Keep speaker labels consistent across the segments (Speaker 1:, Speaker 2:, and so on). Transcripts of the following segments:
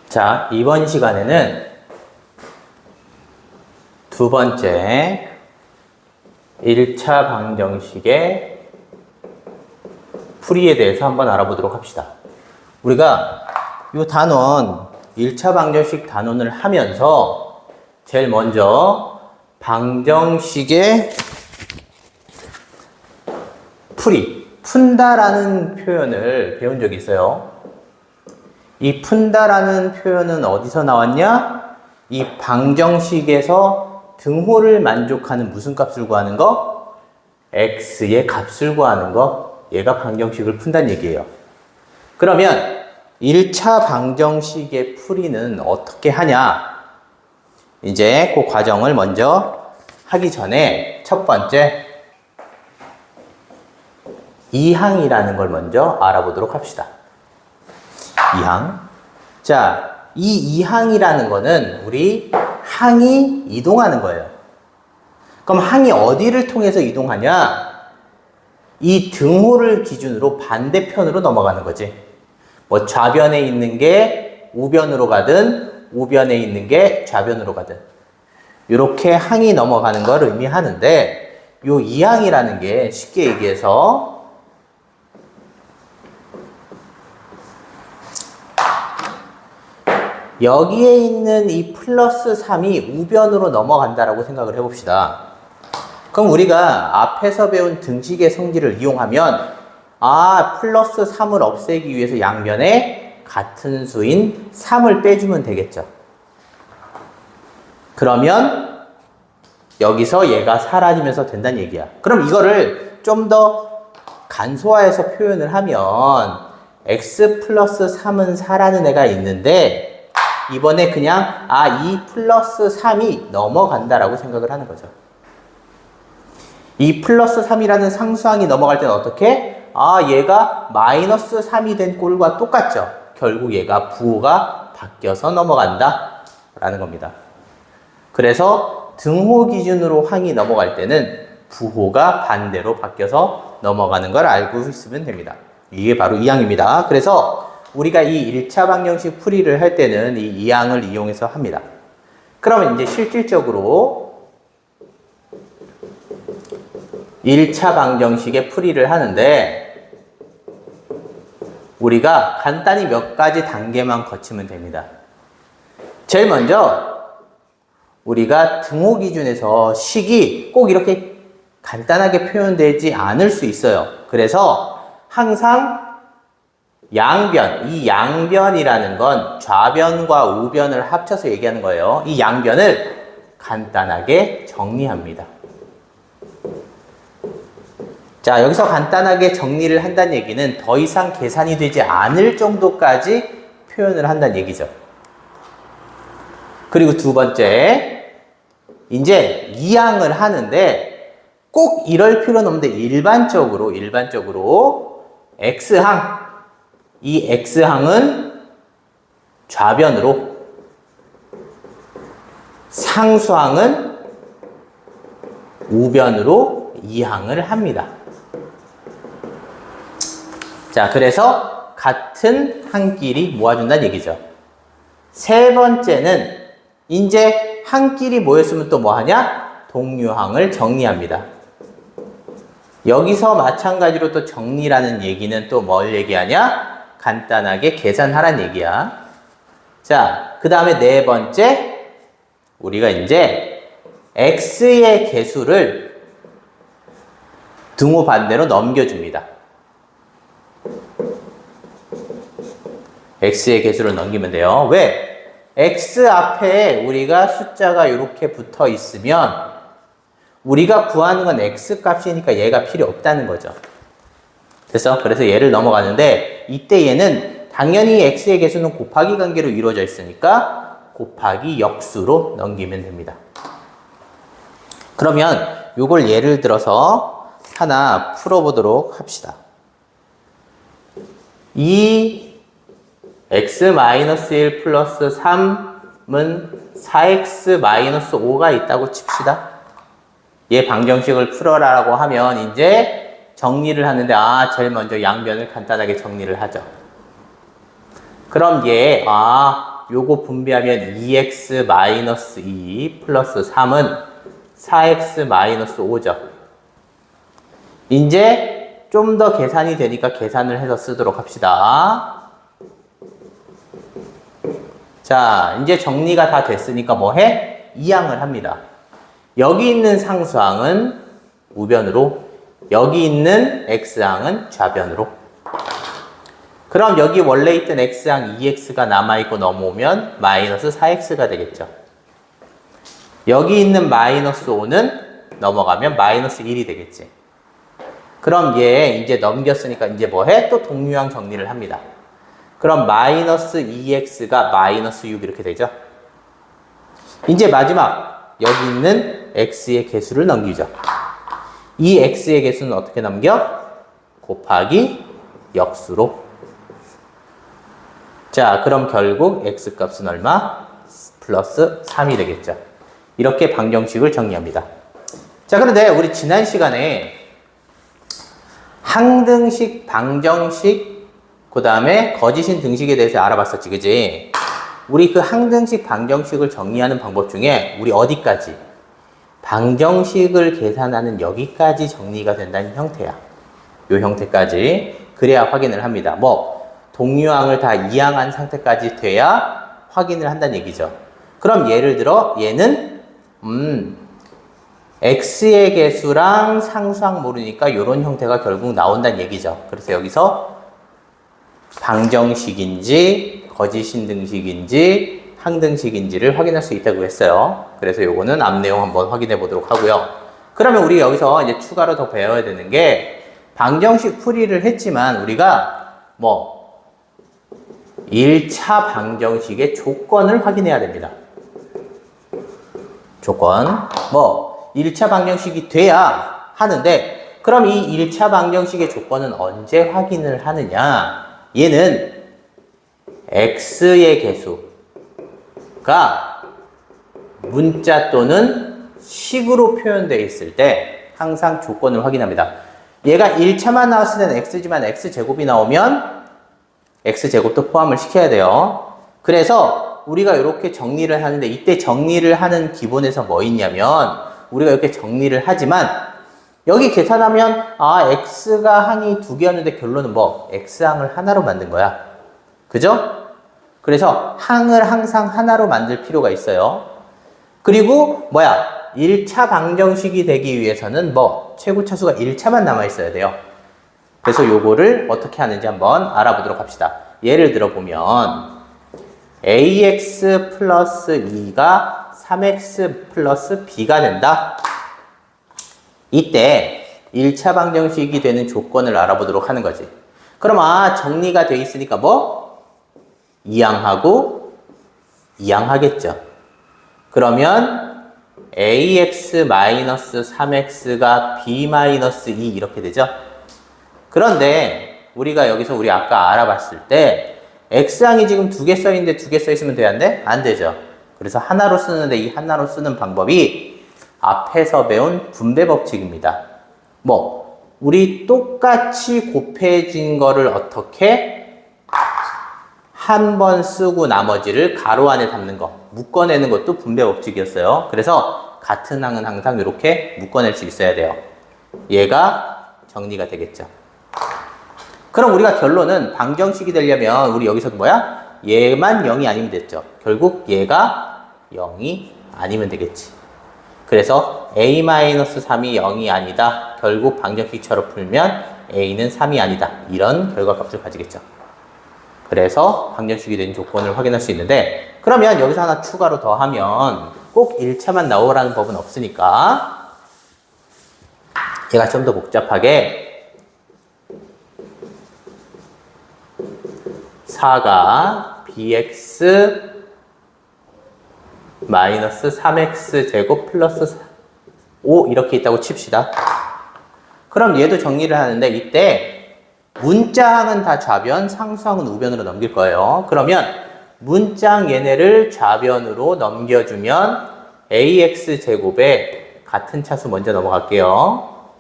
Speaker 1: 자, 이번 시간에는 두 번째 1차 방정식의 풀이에 대해서 한번 알아보도록 합시다. 우리가 이 단원, 1차 방정식 단원을 하면서 제일 먼저 방정식의 푼다라는 표현을 배운 적이 있어요. 이 푼다라는 표현은 어디서 나왔냐? 이 방정식에서 등호를 만족하는 무슨 값을 구하는 거? x의 값을 구하는 거. 얘가 방정식을 푼다는 얘기예요. 그러면 1차 방정식의 풀이는 어떻게 하냐? 이제 그 과정을 먼저 하기 전에 첫 번째 이항이라는 걸 먼저 알아보도록 합시다. 이항. 자, 이 이항이라는 거는 우리 항이 이동하는 거예요. 그럼 항이 어디를 통해서 이동하냐? 이 등호를 기준으로 반대편으로 넘어가는 거지. 뭐 좌변에 있는 게 우변으로 가든 우변에 있는 게 좌변으로 가든 이렇게 항이 넘어가는 걸 의미하는데 요 이항이라는 게 쉽게 얘기해서 여기에 있는 이 플러스 3이 우변으로 넘어간다라고 생각을 해봅시다. 그럼 우리가 앞에서 배운 등식의 성질을 이용하면 플러스 3을 없애기 위해서 양변에 같은 수인 3을 빼주면 되겠죠. 그러면 여기서 얘가 사라지면서 된다는 얘기야. 그럼 이거를 좀 더 간소화해서 표현을 하면 x 플러스 3은 4라는 애가 있는데 이번에 그냥 이 플러스 3이 넘어간다라고 생각을 하는 거죠. 이 플러스 3이라는 상수항이 넘어갈 때는 어떻게? 얘가 마이너스 3이 된 꼴과 똑같죠. 결국 얘가 부호가 바뀌어서 넘어간다 라는 겁니다. 그래서 등호 기준으로 항이 넘어갈 때는 부호가 반대로 바뀌어서 넘어가는 걸 알고 있으면 됩니다. 이게 바로 이항입니다. 그래서 우리가 이 1차 방정식 풀이를 할 때는 이 이항을 이용해서 합니다. 그러면 이제 실질적으로 1차 방정식의 풀이를 하는데 우리가 간단히 몇 가지 단계만 거치면 됩니다. 제일 먼저 우리가 등호 기준에서 식이 꼭 이렇게 간단하게 표현되지 않을 수 있어요. 그래서 항상 양변, 이 양변이라는 건 좌변과 우변을 합쳐서 얘기하는 거예요. 이 양변을 간단하게 정리합니다. 자, 여기서 간단하게 정리를 한다는 얘기는 더 이상 계산이 되지 않을 정도까지 표현을 한다는 얘기죠. 그리고 두 번째, 이제 이항을 하는데 꼭 이럴 필요는 없는데 일반적으로 x항, 이 x항은 좌변으로, 상수항은 우변으로 이항을 합니다. 자, 그래서 같은 항끼리 모아준다는 얘기죠. 세 번째는 이제 항끼리 모였으면 또 뭐하냐? 동류항을 정리합니다. 여기서 마찬가지로 또 정리라는 얘기는 또 뭘 얘기하냐? 간단하게 계산하란 얘기야. 자, 그 다음에 네 번째, 우리가 이제 x의 개수를 등호 반대로 넘겨줍니다. x의 개수를 넘기면 돼요. 왜? x 앞에 우리가 숫자가 이렇게 붙어 있으면 우리가 구하는 건 x 값이니까 얘가 필요 없다는 거죠. 그래서 얘를 넘어가는데 이때 얘는 당연히 x의 개수는 곱하기 관계로 이루어져 있으니까 곱하기 역수로 넘기면 됩니다. 그러면 이걸 예를 들어서 하나 풀어보도록 합시다. 이 x-1 플러스 3은 4x-5가 있다고 칩시다. 얘 방정식을 풀어라라고 하면 이제 정리를 하는데 제일 먼저 양변을 간단하게 정리를 하죠. 그럼 얘 요거 분배하면 2x-2 플러스 3은 4x-5죠. 이제 좀 더 계산이 되니까 계산을 해서 쓰도록 합시다. 자, 이제 정리가 다 됐으니까 뭐 해? 이항을 합니다. 여기 있는 상수항은 우변으로, 여기 있는 x항은 좌변으로. 그럼 여기 원래 있던 x항 2x가 남아있고 넘어오면 마이너스 4x가 되겠죠. 여기 있는 마이너스 5는 넘어가면 마이너스 1이 되겠지. 그럼 얘 이제 넘겼으니까 이제 뭐 해? 또 동류항 정리를 합니다. 그럼 마이너스 2x가 마이너스 6 이렇게 되죠. 이제 마지막 여기 있는 x의 개수를 넘기죠. 이 x의 개수는 어떻게 넘겨? 곱하기 역수로. 자, 그럼 결국 x 값은 얼마? 플러스 3이 되겠죠. 이렇게 방정식을 정리합니다. 자, 그런데 우리 지난 시간에 항등식, 방정식, 그 다음에 거짓인 등식에 대해서 알아봤었지, 그지? 우리 그 항등식, 방정식을 정리하는 방법 중에 우리 어디까지? 방정식을 계산하는 여기까지 정리가 된다는 형태야. 요 형태까지. 그래야 확인을 합니다. 뭐 동류항을 다 이항한 상태까지 돼야 확인을 한다는 얘기죠. 그럼 예를 들어 얘는 x의 개수랑 상수항 모르니까 이런 형태가 결국 나온다는 얘기죠. 그래서 여기서 방정식인지 거짓인 등식인지 항등식인지를 확인할 수 있다고 했어요. 그래서 요거는 앞 내용 한번 확인해 보도록 하고요. 그러면 우리 여기서 이제 추가로 더 배워야 되는 게 방정식 풀이를 했지만 우리가 뭐 1차 방정식의 조건을 확인해야 됩니다. 조건. 뭐 1차 방정식이 돼야 하는데 그럼 이 1차 방정식의 조건은 언제 확인을 하느냐? 얘는 x의 개수가 문자 또는 식으로 표현되어 있을 때 항상 조건을 확인합니다. 얘가 1차만 나왔을 때는 x지만 x제곱이 나오면 x제곱도 포함을 시켜야 돼요. 그래서 우리가 이렇게 정리를 하는데 이때 정리를 하는 기본에서 뭐 있냐면 우리가 이렇게 정리를 하지만 여기 계산하면 x가 항이 두 개였는데 결론은 뭐 x항을 하나로 만든 거야. 그죠? 그래서 항을 항상 하나로 만들 필요가 있어요. 그리고 1차 방정식이 되기 위해서는 최고차수가 1차만 남아 있어야 돼요. 그래서 요거를 어떻게 하는지 한번 알아보도록 합시다. 예를 들어 보면 ax 플러스 2가 3x 플러스 b가 된다. 이때 1차 방정식이 되는 조건을 알아보도록 하는 거지. 그럼 정리가 돼 있으니까 이항하고 이항하겠죠. 그러면 ax-3x가 b-2 이렇게 되죠. 그런데 우리가 여기서 우리 아까 알아봤을 때 x항이 지금 두 개 써있는데 두 개 써있으면 돼야 안 돼? 안 되죠. 그래서 하나로 쓰는데 이 하나로 쓰는 방법이 앞에서 배운 분배 법칙입니다. 우리 똑같이 곱해진 거를 어떻게 한 번 쓰고 나머지를 가로 안에 담는 거, 묶어내는 것도 분배 법칙이었어요. 그래서 같은 항은 항상 이렇게 묶어낼 수 있어야 돼요. 얘가 정리가 되겠죠. 그럼 우리가 결론은 방정식이 되려면 우리 여기서 얘만 0이 아니면 됐죠. 결국 얘가 0이 아니면 되겠지. 그래서 a-3이 0이 아니다. 결국 방정식처럼 풀면 a는 3이 아니다. 이런 결과값을 가지겠죠. 그래서 방정식이 된 조건을 확인할 수 있는데 그러면 여기서 하나 추가로 더 하면 꼭 1차만 나오라는 법은 없으니까 얘가 좀 더 복잡하게 4가 bx 마이너스 3x 제곱 플러스 5 이렇게 있다고 칩시다. 그럼 얘도 정리를 하는데 이때 문자항은 다 좌변, 상수항은 우변으로 넘길 거예요. 그러면 문자항 얘네를 좌변으로 넘겨주면 ax 제곱에 같은 차수 먼저 넘어갈게요.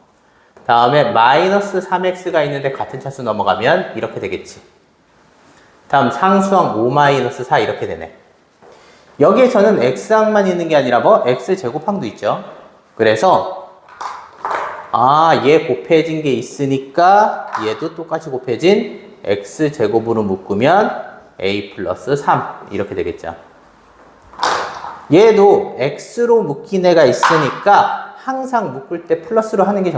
Speaker 1: 다음에 마이너스 3x가 있는데 같은 차수 넘어가면 이렇게 되겠지. 다음 상수항 5-4 이렇게 되네. 여기에서는 x항만 있는 게 아니라 뭐 x제곱항도 있죠. 그래서 얘 곱해진 게 있으니까 얘도 똑같이 곱해진 x제곱으로 묶으면 a 플러스 3 이렇게 되겠죠. 얘도 x로 묶인 애가 있으니까 항상 묶을 때 플러스로 하는 게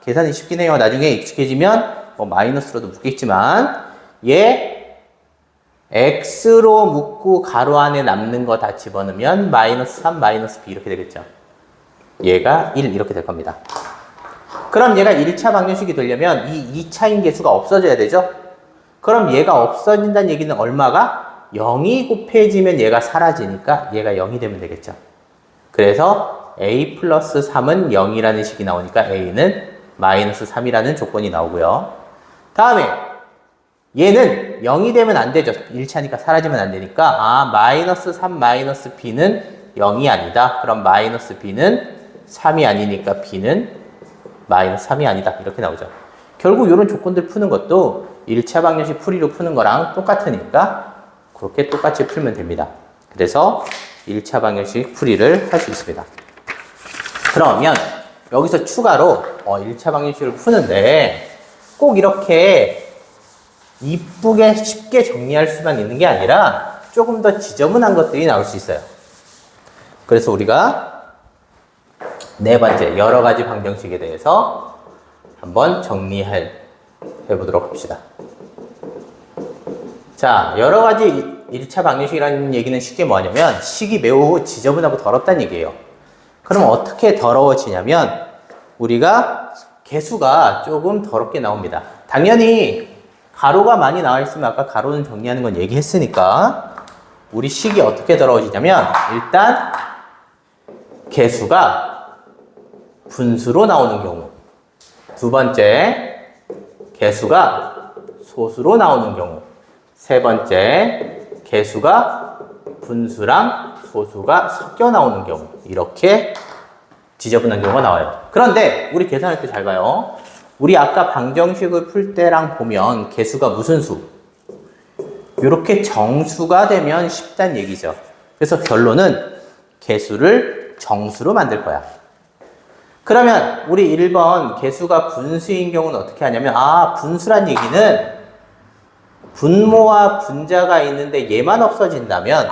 Speaker 1: 계산이 쉽긴 해요. 나중에 익숙해지면 뭐 마이너스로도 묶겠지만 얘 x로 묶고 가로 안에 남는 거 다 집어넣으면 마이너스 3, 마이너스 b 이렇게 되겠죠. 얘가 1 이렇게 될 겁니다. 그럼 얘가 1차 방정식이 되려면 이 2차인 계수가 없어져야 되죠. 그럼 얘가 없어진다는 얘기는 얼마가? 0이 곱해지면 얘가 사라지니까 얘가 0이 되면 되겠죠. 그래서 a 플러스 3은 0이라는 식이 나오니까 a는 마이너스 3이라는 조건이 나오고요. 다음에 얘는 0이 되면 안 되죠. 1차니까 사라지면 안 되니까 마이너스 3 마이너스 b는 0이 아니다. 그럼 마이너스 b는 3이 아니니까 b는 마이너스 3이 아니다. 이렇게 나오죠. 결국 이런 조건들 푸는 것도 1차 방정식 풀이로 푸는 거랑 똑같으니까 그렇게 똑같이 풀면 됩니다. 그래서 1차 방정식 풀이를 할 수 있습니다. 그러면 여기서 추가로 1차 방정식을 푸는데 꼭 이렇게 이쁘게 쉽게 정리할 수만 있는 게 아니라 조금 더 지저분한 것들이 나올 수 있어요. 그래서 우리가 네 번째 여러 가지 방정식에 대해서 한번 해보도록 합시다. 자, 여러 가지 1차 방정식이라는 얘기는 쉽게 뭐냐면 식이 매우 지저분하고 더럽다는 얘기예요. 그럼 어떻게 더러워지냐면 우리가 개수가 조금 더럽게 나옵니다. 당연히 가로가 많이 나와 있으면 아까 가로는 정리하는 건 얘기했으니까 우리 식이 어떻게 더러워지냐면 일단 개수가 분수로 나오는 경우, 두 번째 개수가 소수로 나오는 경우, 세 번째 개수가 분수랑 소수가 섞여 나오는 경우, 이렇게 지저분한 경우가 나와요. 그런데 우리 계산할 때 잘 봐요. 우리 아까 방정식을 풀 때랑 보면 개수가 무슨 수? 이렇게 정수가 되면 쉽다는 얘기죠. 그래서 결론은 개수를 정수로 만들 거야. 그러면 우리 1번 개수가 분수인 경우는 어떻게 하냐면 분수란 얘기는 분모와 분자가 있는데 얘만 없어진다면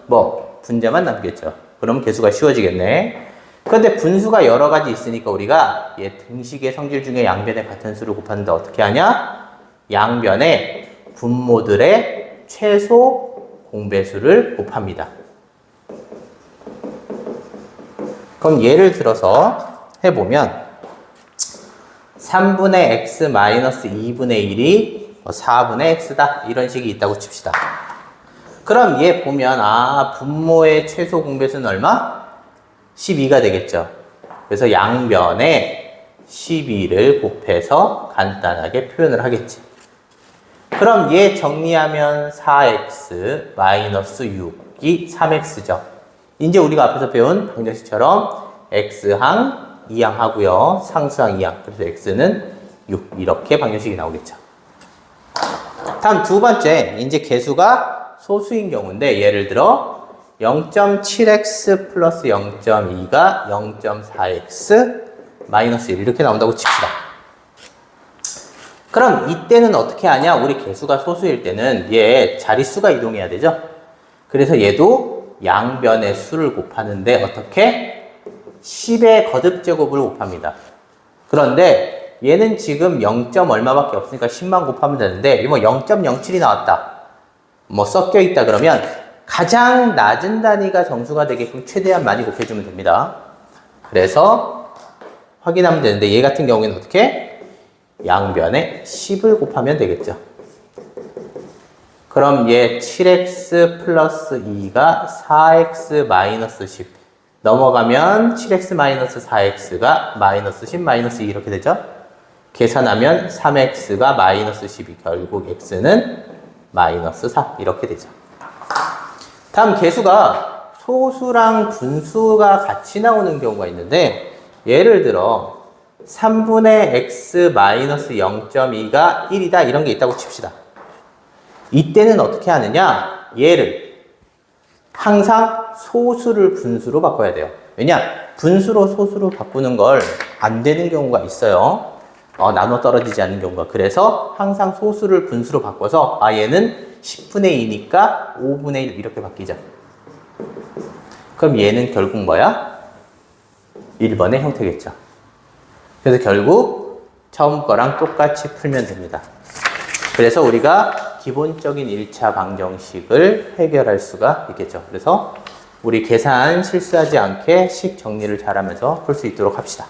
Speaker 1: 뭐 분자만 남겠죠. 그러면 개수가 쉬워지겠네. 그런데 분수가 여러 가지 있으니까 우리가 얘 등식의 성질 중에 양변의 같은 수를 곱하는데 어떻게 하냐? 양변의 분모들의 최소 공배수를 곱합니다. 그럼 예를 들어서 해보면 3분의 x 마이너스 2분의 1이 4분의 x다. 이런 식이 있다고 칩시다. 그럼 얘 보면 분모의 최소 공배수는 얼마? 12가 되겠죠. 그래서 양변에 12를 곱해서 간단하게 표현을 하겠지. 그럼 얘 정리하면 4x 마이너스 6이 3x죠. 이제 우리가 앞에서 배운 방정식처럼 x항, 2항 하고요. 상수항 2항. 그래서 x는 6 이렇게 방정식이 나오겠죠. 다음 두 번째, 이제 개수가 소수인 경우인데 예를 들어 0.7x 플러스 0.2가 0.4x 마이너스 1 이렇게 나온다고 칩시다. 그럼 이때는 어떻게 하냐? 우리 개수가 소수일 때는 얘 자릿수가 이동해야 되죠. 그래서 얘도 양변의 수를 곱하는데 어떻게? 10의 거듭제곱을 곱합니다. 그런데 얘는 지금 0. 얼마밖에 없으니까 10만 곱하면 되는데 뭐 0.07이 나왔다. 뭐 섞여 있다 그러면 가장 낮은 단위가 정수가 되게끔 최대한 많이 곱해주면 됩니다. 그래서 확인하면 되는데 얘 같은 경우에는 어떻게? 양변에 10을 곱하면 되겠죠. 그럼 얘 7x 플러스 2가 4x 마이너스 10 넘어가면 7x 마이너스 4x가 마이너스 10 마이너스 2 이렇게 되죠. 계산하면 3x가 마이너스 12 결국 x는 마이너스 4 이렇게 되죠. 다음 개수가 소수랑 분수가 같이 나오는 경우가 있는데 예를 들어 3분의 x 마이너스 0.2가 1이다 이런 게 있다고 칩시다. 이때는 어떻게 하느냐? 얘를 항상 소수를 분수로 바꿔야 돼요. 왜냐? 분수로 소수로 바꾸는 걸 안 되는 경우가 있어요. 나눠 떨어지지 않는 경우가. 그래서 항상 소수를 분수로 바꿔서 얘는 10분의 2니까 5분의 1 이렇게 바뀌죠. 그럼 얘는 결국 뭐야? 1번의 형태겠죠. 그래서 결국 처음 거랑 똑같이 풀면 됩니다. 그래서 우리가 기본적인 1차 방정식을 해결할 수가 있겠죠. 그래서 우리 계산 실수하지 않게 식 정리를 잘하면서 풀 수 있도록 합시다.